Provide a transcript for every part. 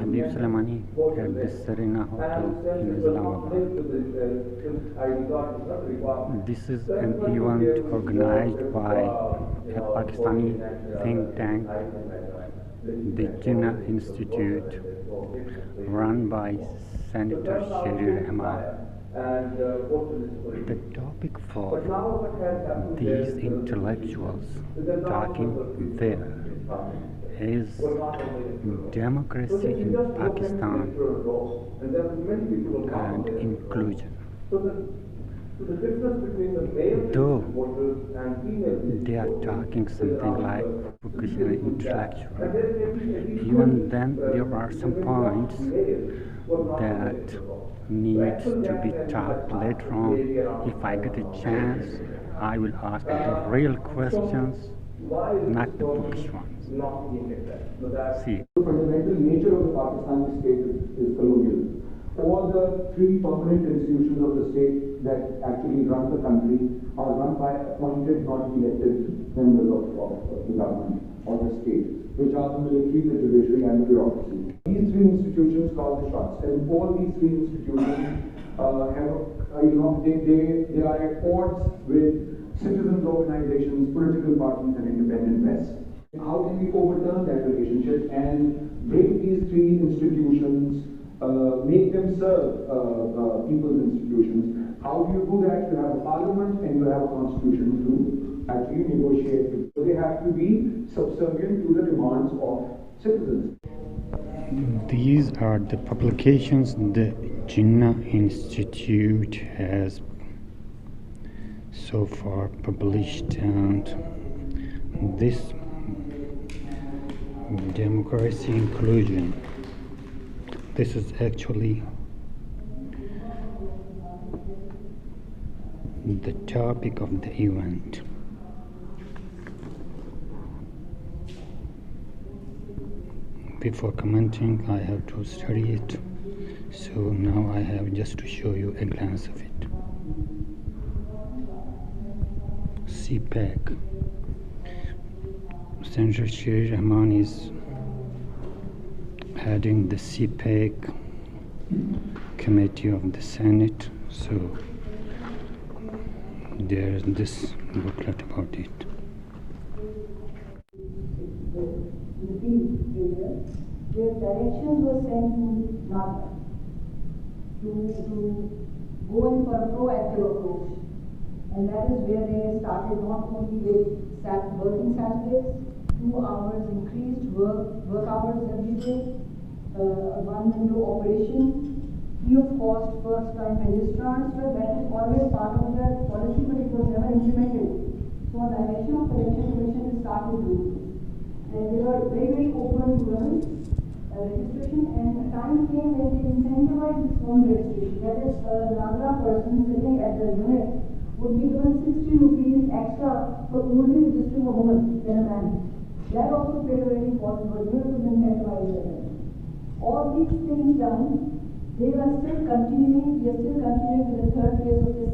Suleimani at the Serena Hotel in Islamabad. This is an event organized by a Pakistani think tank, the Jinnah Institute, run by Senator Sherry Rehman. The topic for these intellectuals talking there is democracy in Pakistan and inclusion. Though they are talking something like bookish and intellectual, even then there are some points that needs to be talked later on. If I get a chance, I will ask the real questions, not the bookish ones. See. The fundamental nature of the Pakistani state is colonial. All the three permanent institutions of the state that actually run the country are run by appointed, not elected members of the government or the state, which are the military, the judiciary, and the bureaucracy. These three institutions call the shots, and all these three institutions they are at odds with citizens' organizations, political parties, and independent press. How can we overturn that relationship and break these three institutions, make them serve people's institutions? How do you do that? You have a parliament and you have a constitution to actually negotiate with. So they have to be subservient to the demands of citizens. These are the publications the Jinnah Institute has so far published, and this democracy inclusion, this is actually the topic of the event. Before commenting, I have to study it, so now I have just to show you a glance of it. CPAC. Senator Sherry Rehman is heading the CPAC committee of the Senate, so there is this booklet about it. Their directions were sent to NADA to go in for a proactive approach, and that is where they started not only with working Saturdays, 2 hours increased work hours every day, a one-window operation, free of cost first-time registrars. Well, that is always part of their policy, but it was never implemented. So, on the direction of the Election Commission, they started doing this. And they were very, very open to women's registration, and a time came when they incentivized this phone registration. That is, a Nagra person sitting at the unit would be given 60 rupees extra for only registering a woman than a man. That also played a very important role. You have to incentivize them. All these things done, we are still continuing with the third phase of this.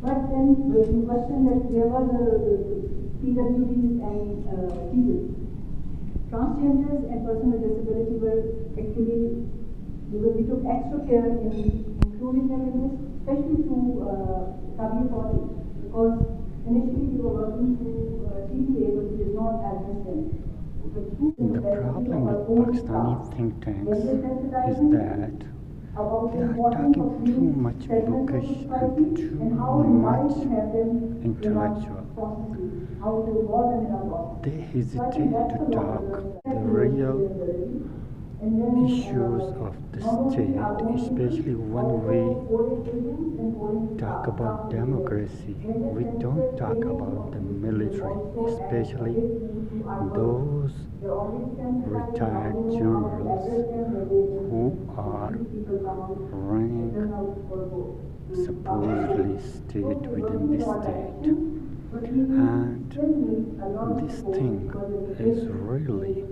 But then the question that there was the PWDs and people. Transgenders and persons with disability were actually, we took extra care in including them in this, especially through Kabir 40, because initially we were working through TTA, but we did not address them. The problem with Pakistani think tanks is that they are talking too much bookish and too much intellectual. They hesitate to talk the real issues of the state, especially when we talk about democracy. We don't talk about the military, especially those retired generals who are running supposedly state within the state. And this thing is really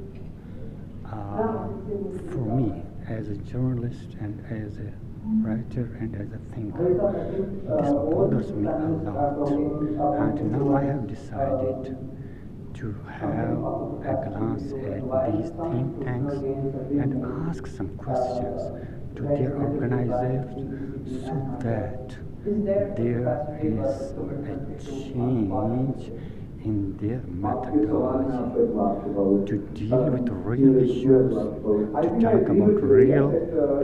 for me as a journalist and as a writer and as a thinker, this bothers me a lot, and now I have decided to have a glance at these think tanks and ask some questions to their organizations so that there is a change in their methodology to deal with real issues, to talk about real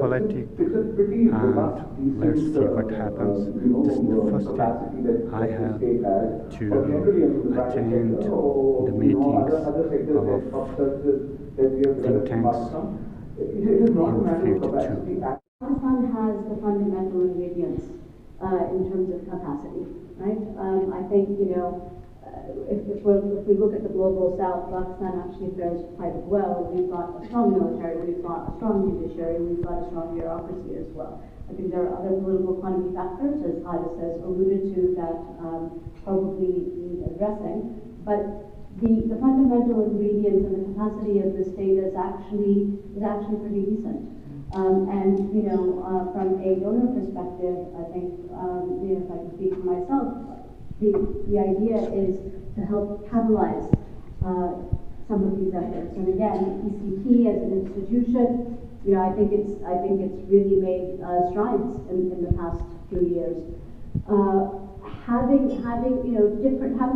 politics, and let's see what happens. This is the first step. I have to attend the meetings of think tanks in the future too. Pakistan has the fundamental ingredients in terms of capacity, right? I think, if we look at the global south, Pakistan actually fares quite well. We've got a strong military, we've got a strong judiciary, we've got a strong bureaucracy as well. I think there are other political economy factors, as Khalid has alluded to, that probably need addressing. But the fundamental ingredients and the capacity of the state is actually pretty decent. From a donor perspective, I think, if I can speak for myself, the idea is to help catalyze some of these efforts. And again, ECT as an institution, I think it's really made strides in the past few years. Having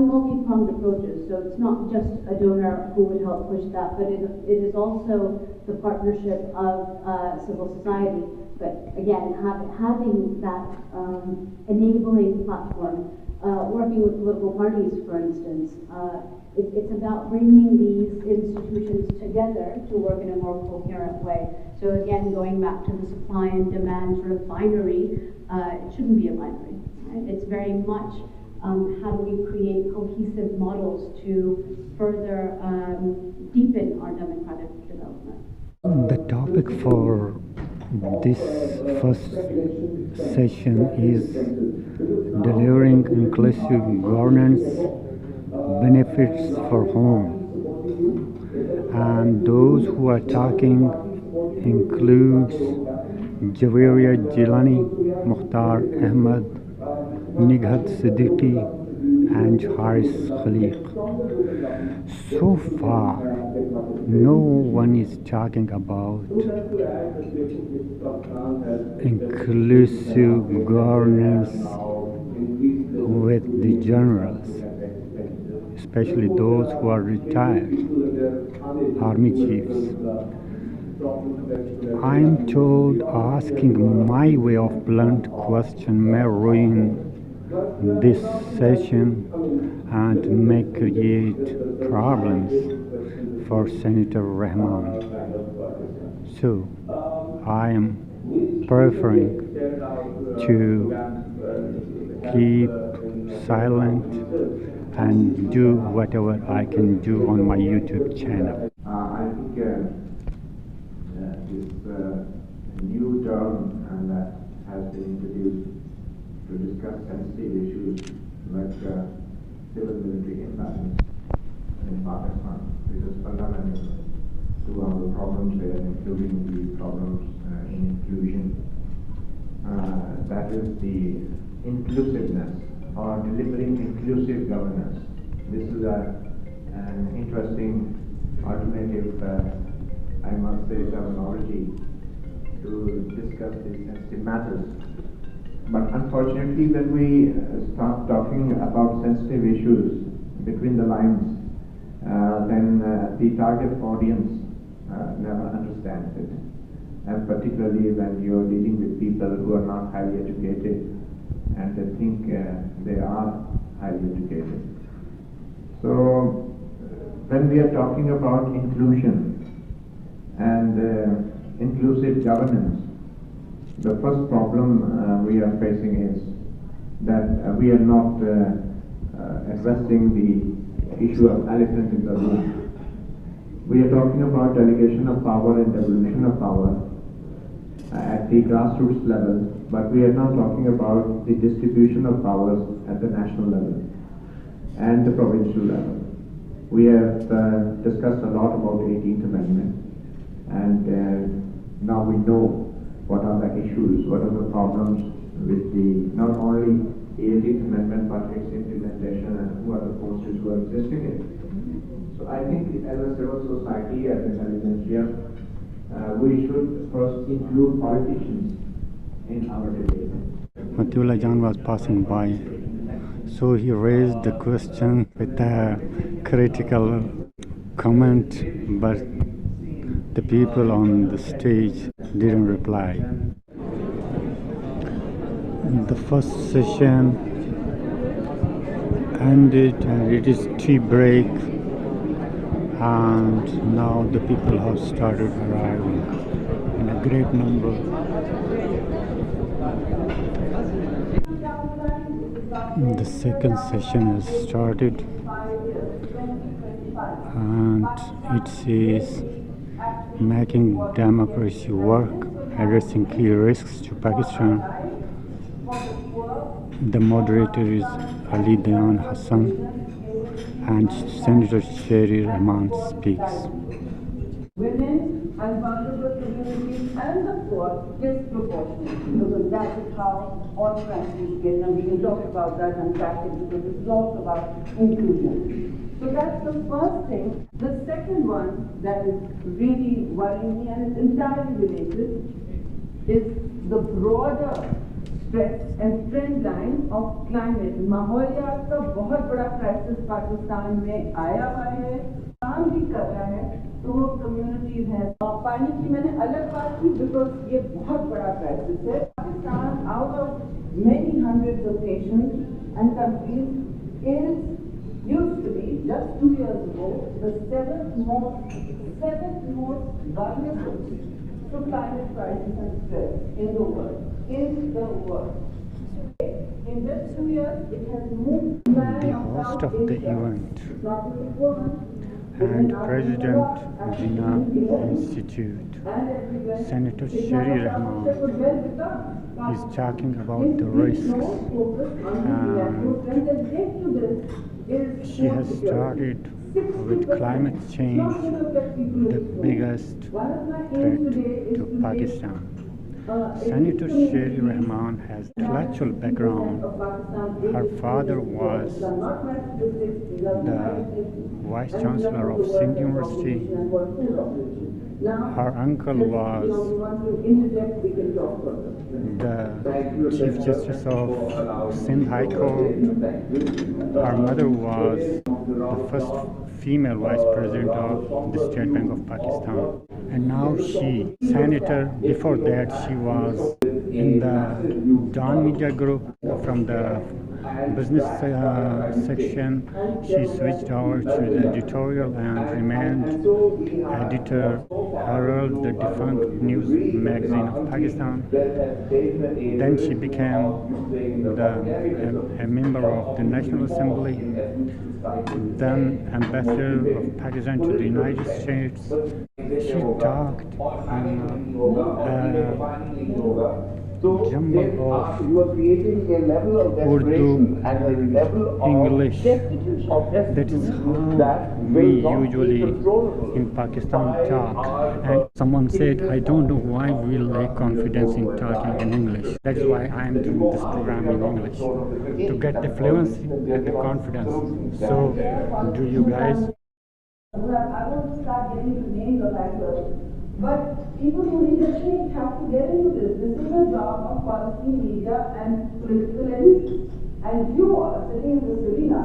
multi-pronged approaches. So it's not just a donor who would help push that, but it is also the partnership of civil society. But again, having that enabling platform, working with political parties, for instance, it's about bringing these institutions together to work in a more coherent way. So again, going back to the supply and demand sort of binary, it shouldn't be a binary. Right? It's very much how do we create cohesive models to further deepen our democratic development. The topic for this first session is delivering inclusive governance benefits for home, and those who are talking includes Javeria Jilani, Mukhtar Ahmed, Nighat Siddiqui, and Haris Khaliq. So far, no one is talking about inclusive governance with the generals, especially those who are retired army chiefs. I'm told asking my way of blunt question may ruin this session and may create problems for Senator Rehman. So I am preferring to keep silent and do whatever I can do on my YouTube channel. I think this new term that has been introduced to discuss sensitive issues like civil-military imbalance in Pakistan, which is fundamental to our problems there, including the problems in inclusion. That is the inclusiveness or delivering inclusive governance. This is an interesting alternative, I must say, terminology to discuss these sensitive matters. But unfortunately, when we start talking about sensitive issues between the lines, then the target audience never understands it. And particularly when you're dealing with people who are not highly educated and they think they are highly educated. So when we are talking about inclusion and inclusive governance, the first problem we are facing is that we are not addressing the issue of elephant in the room. We are talking about delegation of power and devolution of power at the grassroots level, but we are not talking about the distribution of powers at the national level and the provincial level. We have discussed a lot about the 18th Amendment, and now we know what are the issues, what are the problems with not only the 18th Amendment but its implementation and who are the forces who are existing in it. So I think as a civil society, as intelligentsia, we should first include politicians in our debate. Matiullah Jan was passing by, so he raised the question with a critical comment, but the people on the stage didn't reply. The first session ended and it is tea break, and now the people have started arriving in a great number. The second session has started and it says making democracy work, addressing key risks to Pakistan. The moderator is Ali Dian Hassan and Senator Sherry Rehman speaks. Women and vulnerable communities and the poor disproportionately, because that is how all countries get, and we can talk about that and track it because it's also about inclusion. So that's the first thing. The second one that is really worrying me, and it's entirely related, is the broader stress and trend line of climate. माहौलियात का बहुत बड़ा crisis Pakistan में आया हुआ है, काम भी कर रहा है, तो वो कम्युनिटीज हैं. पानी की मैंने अलग बात की बिकॉज ये बहुत बड़ा क्राइसिस है. Pakistan out of many hundreds of nations and countries used to be just 2 years ago the seventh most vulnerable to climate crisis and stress in the world. In just 2 years, it has moved. The host of the event and President Jinnah Institute, Senator Sherry Rehman, is talking about the risks, and she has started with climate change, the biggest threat to Pakistan. Senator Sherry Rehman has intellectual background. Her father was the Vice Chancellor of Sindh University. Her uncle was the Chief Justice of Sindh High Court. Her mother was the first female Vice President of the State Bank of Pakistan. And now she, Senator, before that she was in the Dawn Media Group from the business section. She switched over to the editorial and remained editor Herald, the defunct news magazine of Pakistan. Then she became a member of the National Assembly, then ambassador of Pakistan to the United States. She talked in jumble of Urdu, English. That is how we usually in Pakistan talk. And someone said, I don't know why we lack confidence in talking in English. That is why I am doing this program in English, to get the fluency and the confidence. So, do you guys? I won't start getting the names of actors, but people who read the change have to get into this. This is the job of policy, media, and political elites. And you all sitting in this arena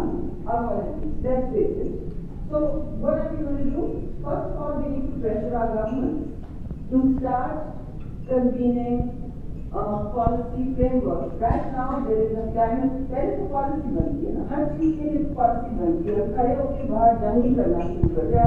are volunteers. Let's face it. So, what are we going to do? First of all, we need to pressure our governments to start convening policy framework. Right now, there is a climate. There is a policy बनती है ना. हर चीज़ के लिए policy बनती है. खड़े होकर बाहर जंग ही करना शुरू कर दिया.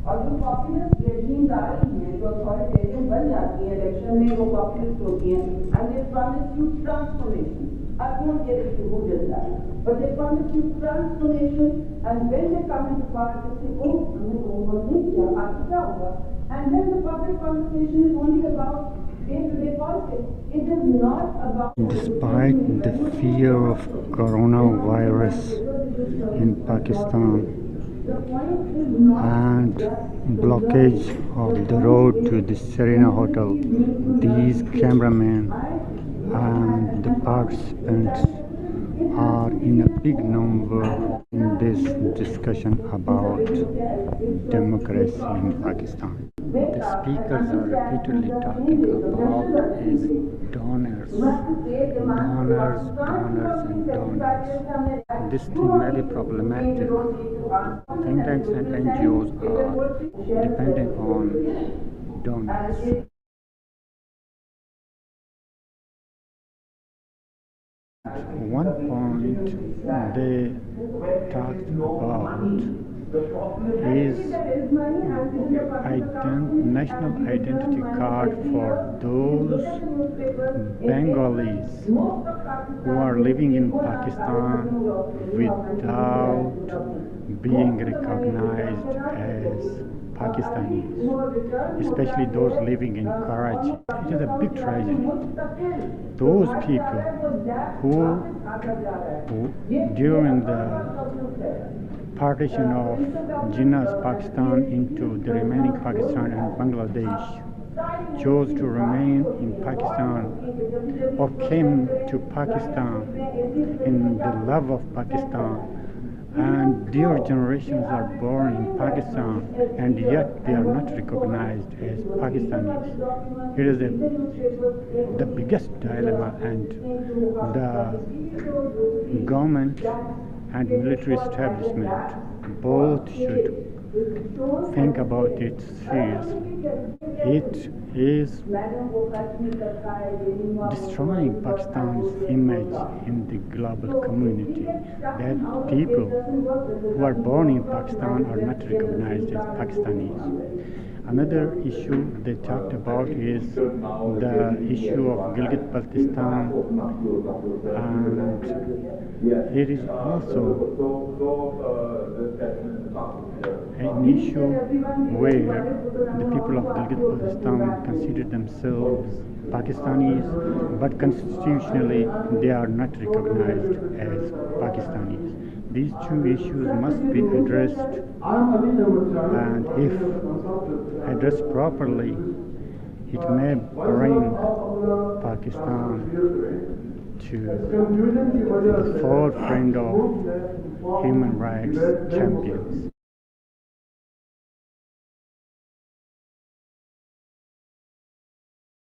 और जो populist regimes आ रही हैं, जो authoritarian बन जाती हैं, election में वो populist होती हैं, and they promise you transformation. I won't get into who does that, but they promise you transformation, and when they come into power, they say, oh, हमने तो वो नहीं किया, आगे क्या होगा? And then the public conversation is only about day-to-day politics. It is not about. Despite the fear of coronavirus in Pakistan and blockage of the road to the Serena Hotel, these cameramen and the participants are in a big number in this discussion about democracy in Pakistan. The speakers are repeatedly talking about is donors, donors, donors, and donors. This thing may be problematic. Think tanks and NGOs are depending on donors. One point they talked about is national identity card for those Bengalis who are living in Pakistan without being recognized as Pakistanis, especially those living in Karachi. It is a big tragedy. Those people who during the partition of Jinnah Pakistan into the remaining Pakistan and Bangladesh chose to remain in Pakistan or came to Pakistan in the love of Pakistan, and their generations are born in Pakistan and yet they are not recognized as Pakistanis. It is the biggest dilemma, and the government and military establishment both should think about it seriously. It is destroying Pakistan's image in the global community, that people who are born in Pakistan are not recognized as Pakistanis. Another issue they talked about is the issue of Gilgit-Baltistan, and it is also an issue where the people of Gilgit-Baltistan consider themselves Pakistanis, but constitutionally they are not recognized as Pakistanis. These two issues must be addressed, and if addressed properly, it may bring Pakistan to the forefront of human rights champions.